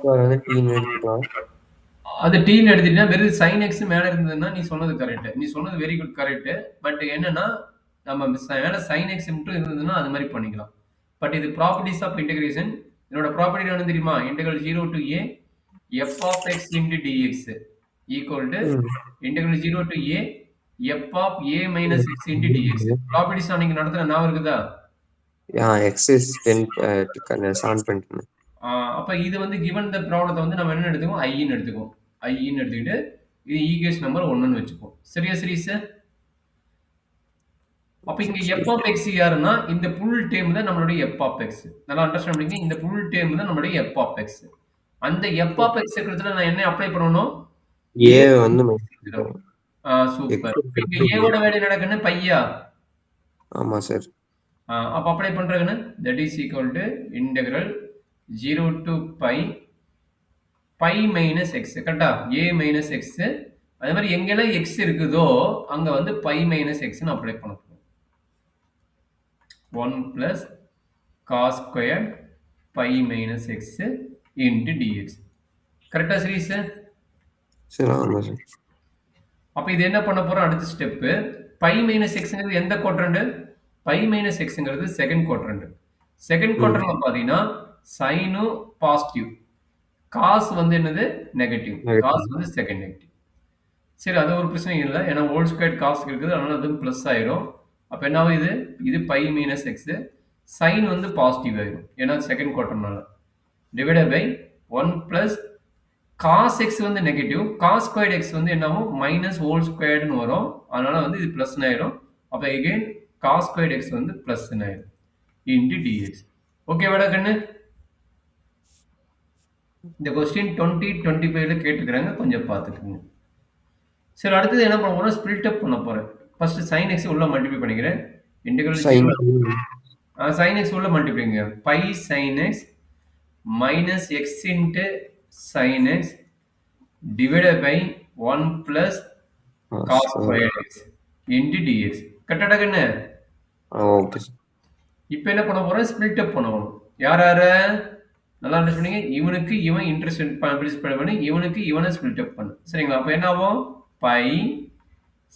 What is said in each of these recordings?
Square வந்து டீன்னு எடுத்துக்கலாம். அது டீன்னு எடுத்துட்டீங்கன்னா வெறும் சைன் எக்ஸ் மேல இருந்ததுன்னா நீ சொன்னது கரெக்ட். நீ சொன்னது வெரி குட் கரெக்ட். பட் என்னன்னா நம்ம மேல சைன் எக்ஸ் மட்டும் இருந்ததுன்னா அது மாதிரி பண்ணிக்கலாம். பட் இது ப்ராப்பர்ட்டிஸ் ஆஃப் இன்டகிரேஷன். என்னோட ப்ராப்பர்ட்டி என்ன தெரியுமா? Integral 0 to a f of x into dx equal to ம். integral 0 to a f of a minus x into dx. ம். ப்ராப்பர்ட்டிஸ் அன்னைக்கு நடத்துற ஞாபகம் இருக்குதா? எக்ஸ் இஸ் 10 சால்வ் பண்ணிட்டேன். அப்ப இது வந்து given the ப்ராப்ளத்தை வந்து நம்ம என்ன எடுத்துக்குவோம்? ஐன்னு எடுத்துக்குவோம். ஐன்னு எடுத்துக்கிட்டு இது ஈக்குவேஷன் நம்பர் 1ன்னு வச்சுக்குவோம். சரியா சரீஸ்? அப்ப இங்க f of x யாருன்னா இந்த புல் டேர்ம் தான் நம்மளுடைய f of x. நல்லா அண்டர்ஸ்டாண்ட் பண்ணிங்க. இந்த புல் டேர்ம் தான் நம்மளுடைய f of x. அந்த f of x இருக்கிறதுல நான் என்ன அப்ளை பண்ணணும்? ஏ வந்து சூப்பர். இங்க a ஓட வேல்யூ நடக்குன்னு பையா? ஆமா சார். அப்ப அப்ளை பண்றதுன்னு that is equal to integral 0 to pi minus x. கரெக்ட்டா? a minus x. அதே மாதிரி எங்கெல்லாம் x இருக்குதோ அங்க வந்து pi minus x ன்னு அப்ளை பண்ண போறோம். 1 plus cos squared pi minus x into dx. கரெக்ட்டா சீரிஸ்? சரி, ஆமா சார். அப்ப இது என்ன பண்ண போறோம்? அடுத்த ஸ்டெப் pi minus xங்கிறது எந்த குவாட்ரண்ட்? pi minus xங்கிறது செகண்ட் குவாட்ரண்ட். செகண்ட் குவாட்ரண்ட்ல பாத்தீங்கன்னா சைனும் பாசிட்டிவ், காஸ் வந்து என்னது? நெகட்டிவ். காஸ் வந்து செகண்ட் நெகட்டிவ். சரி, அது ஒரு பிரச்சனை இல்லை. ஏன்னா ஹோல் ஸ்கொயர் காஸ் இருக்குது, அதனால அது பிளஸ் ஆயிரும். அப்ப என்ன ஆகும்? இது பை மைனஸ் எக்ஸ். சைன் வந்து பாசிட்டிவ் ஆயிரும், ஏன்னா செகண்ட் குவார்டர்னால. Divided by 1 plus cos x வந்து நெகட்டிவ், காஸ் ஸ்கொயர்ட் எக்ஸ் வந்து என்ன ஆகும்? மைனஸ் ஹோல் ஸ்கொயர்டுன்னு வரும். அதனால வந்து இது பிளஸ் ஆயிரும். அப்ப எகைன் காஸ் ஸ்கொயர்ட் எக்ஸ் வந்து பிளஸ் ஆயிரும் இன்டு டிஎக்ஸ். ஓகே வேடா கண்ணு? இந்த கொஸ்டின் 2025ல கேட்டுக்கிறாங்க, கொஞ்சம் பார்த்துக்குங்க. சரி, அடுத்தது என்ன பண்ண போறோம்? ஸ்பிளிட் அப் பண்ண போறேன். ஃபர்ஸ்ட் sin x உள்ள மல்டிப்ளை பண்ணிக்கிறேன். இன்டெகிரல் sin x உள்ள மல்டிப்ளைங்க. pi sin x minus x into sin x divided by 1 plus cos squared x into dx. கரெக்டா கண்ணு? Okay sir. இப்போ என்ன பண்ண போறோம்? ஸ்பிளிட் அப் பண்ணணும். யார் யார நல்லா சொன்னீங்க? இவனுக்கு இவன் இன்ட்ரெஸ்ட் பண்ணி இவனுக்கு இவனை ஸ்பிளிட் அப் பண்ணு. சரிங்களா? அப்ப என்ன ஆகும்? pi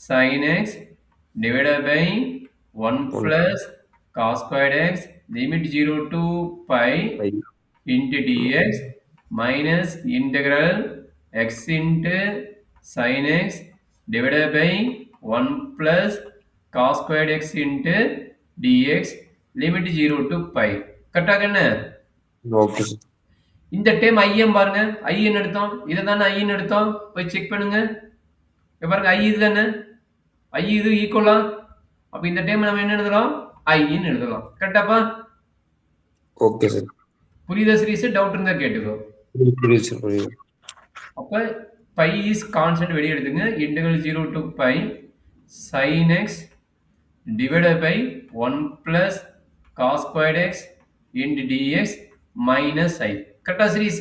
sin x divided by 1 plus cos squared x limit 0 to pi into dx minus integral x into sin x divided by 1 plus cos squared x into dx limit 0 to pi. கரெக்டா கண்ணு? Okay. இந்த time IIM பாருங்க. ஐ என்ன எடுத்தோம்? இதை தானே ஐன்னு எடுத்தோம். போய் செக் பண்ணுங்க. பாருங்க, ஐ இது தானே? ஐ இது ஈக்குவலா? அப்ப இந்த டைம் நம்ம என்ன எழுதலாம்? ஐன்னு எழுதலாம். கரெக்டாப்பா? Okay sir. புரியுதா சீரிஸ்? டவுட் இருந்தா கேட்டுக்கோ. புரியுது சார், புரியுது. அப்ப பை இஸ் கான்ஸ்டன்ட் வெளியே எடுத்துங்க. Integral 0 to pi sin x divided by 1 plus cos squared x into dx minus i. கரெக்டா சீரிஸ்?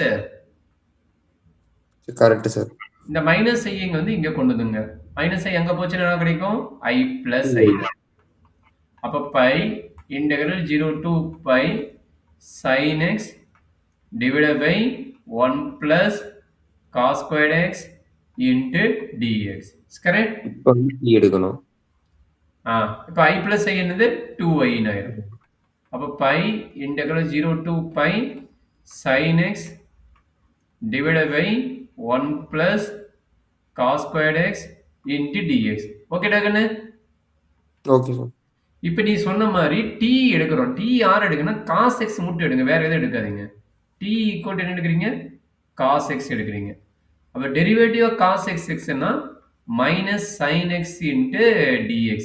Correct sir. இந்த மைனஸ் ஐ இங்க வந்து இங்க கொண்டு வந்துங்க. மைனஸ் ஐ எங்க போச்சுன்னா என்ன கிடைக்கும்? i plus i. அப்ப by integral 0 to pi sin x divided by 1 plus cos squared x into dx. Correct? இப்போ e எடுக்கணும். இப்போ i plus i என்னது? 2i ஆயிரும். அப்ப by integral 0 to pi sin x divided by 1 plus cos squared x into dx. ஓகேடா கண்ணு? Okay sir. இப்போ நீ சொன்ன மாதிரி t எடுக்கிறோம். t யார் எடுக்கணும்? cos x மட்டும் எடுங்க, வேற எதுவும் எடுக்காதீங்க. t ஈக்குவல் என்ன எடுக்கிறீங்க? cos x எடுக்கிறீங்க. அப்ப டெரிவேட்டிவ் ஆஃப் cos x xன்னா minus sin x into dx.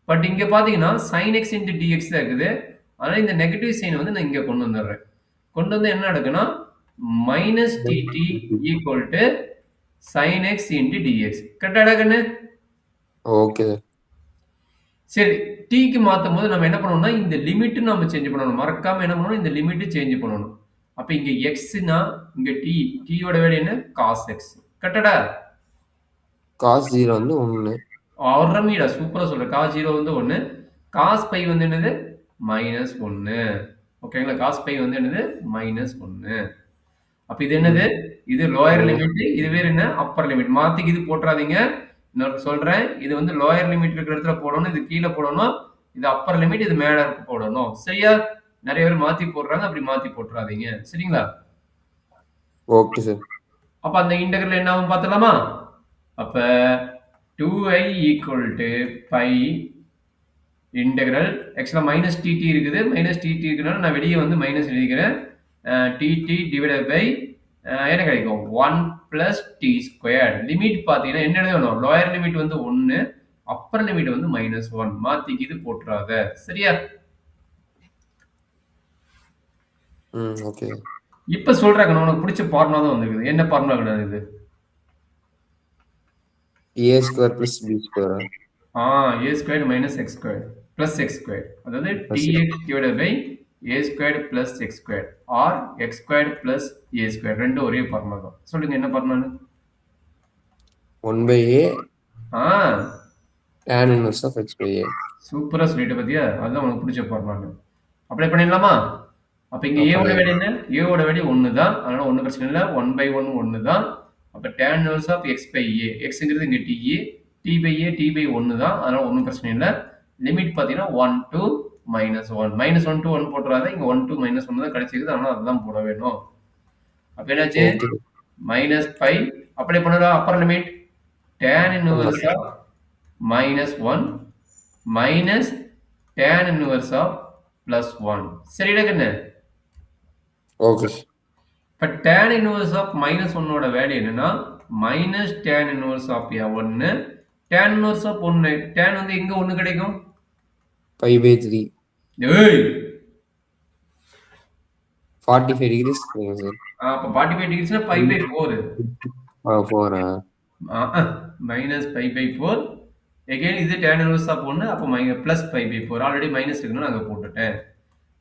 But இங்க பாத்தீங்கன்னா sin x into dx தான் இருக்குது. அதனால இந்த நெகட்டிவ் சைன் வந்து நான் இங்க கொண்டு வந்துடுறேன். கொண்டு வந்து என்ன நடக்குன்னா minus dt equal to sin x into dx. கரெக்டாடா கண்ணு? ஓகே. சரி, டீக்கு மாற்றும் போது நம்ம என்ன பண்ணணும்னா இந்த லிமிட் நம்ம சேஞ்ச் பண்ணணும். மறக்காம என்ன பண்ணணும்? இந்த லிமிட் சேஞ்ச் பண்ணணும். அப்ப இங்க எக்ஸ்னா இங்க டீயோட வேல்யூ என்ன? cos x. கரெக்டாடா? cos 0 வந்து 1. ஆர்ரமிடா, சூப்பரா சொல்ற. cos 0 வந்து 1, cos பை வந்து என்னது? -1. ஓகேங்களா? cos பை வந்து என்னது? -1. அப்ப இது என்னது? இது லோயர் ம். லிமிட். இது வேற என்ன? Upper limit. மாத்திக்கு இது போட்றாதீங்க. இன்னொரு சொல்றேன். இது வந்து லோயர் லிமிட் இருக்கிற இடத்துல போடணும். இது கீழ போடணும். இது அப்பர் லிமிட். இது மேல போடணும். சரியா? நெறைய பேர் மாத்தி போடுறாங்க. அப்படி மாத்தி போட்றாதீங்க. சரிங்களா? Okay sir. அப்ப அந்த இன்டெக்ரல் என்ன ஆகும் பாத்துடலாமா? அப்ப 2i equal to pi integral ஆக்சுவலா மைனஸ் டிடி இருக்குது. மைனஸ் டிடி இருக்கிறனால நான் வெளியே வந்து மைனஸ் எழுதிக்கிறேன். டிடி டிவைடட் பை என்ன கிடைக்கும்? 1 பிளஸ் டி ஸ்கொயர். லிமிட் பார்த்தீங்கன்னா என்ன எழுதணும்? லோயர் லிமிட் வந்து 1, அப்பர் லிமிட் வந்து -1. மாத்திக்கு இது போட்டுறாத. சரியா? ஓகே. இப்ப சொல்றேன் உனக்கு பிடிச்ச ஃபார்முலா தான் வந்திருக்குது. என்ன ஃபார்முலா கிடையாது இது? ஏ ஸ்கொயர் பிளஸ் பி ஸ்கொயரா? A square minus X square plus X square. அதாவது plus DX divided by A square plus X square or X square plus A square. ரெண்டும் ஒரே ஃபார்முலா தான். சொல்லுங்க என்ன ஃபார்முலான்னு? 1/a ah tan inverse of x by a. சூப்பரா சொல்லிட்ட பாத்தியா? அதுதான் உனக்கு பிடிச்ச ஃபார்முலான்னு. அப்ளை பண்ணிடலாமா? அப்ப இங்க a ஓட வேல்யூ என்ன? a ஓட வேல்யூ 1 தான். அதனால ஒண்ணும் பிரச்சனை இல்ல. 1/1 1 தான். அப்ப tan inverse of x by a. xங்கிறது இங்க t. t by a t by 1 தான். அதனால ஒண்ணும் பிரச்சனை இல்ல. லிமிட் பாத்தீங்கன்னா 1 to -1. -1 to 1 போட்டுறாத. இங்க 1 to -1 தான் கிடைச்சிருக்குது. அதனால அதுதான் போட வேணும். அப்ப என்னாச்சு? -5 அப்ளை பண்ணுடா upper limit. tan inverse of -1 minus tan inverse of +1. சரிடா கண்ணு? ஓகே. இப்ப tan inverse of -1 ஓட வேல்யூ என்னன்னா minus tan inverse of 1. tan inverse of 1. tan வந்து எங்க 1 கிடைக்கும்? π/3. ஏய் 45 degrees கிடைக்கும் சார். அப்ப 45 டிகிரிஸ்னா π/4. 4. minus π/4. again இது tan inverse of 1. அப்ப plus π/4. ஆல்ரெடி மைனஸ் இருக்குன்னு நாங்க போட்டுட்டேன்.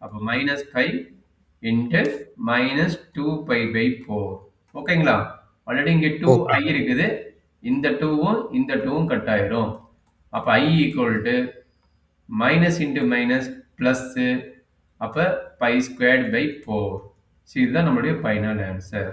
அப்ப -5 into -2π/4. ஓகேங்களா? ஆல்ரெடி இங்க 2i இருக்குது. இந்த 2வும் இந்த 2வும் கட் ஆயிரும். அப்ப i equal to minus into minus plus அப்ப π² by 4. இதுதான் நம்மளுடைய ஃபைனல் ஆன்சர்.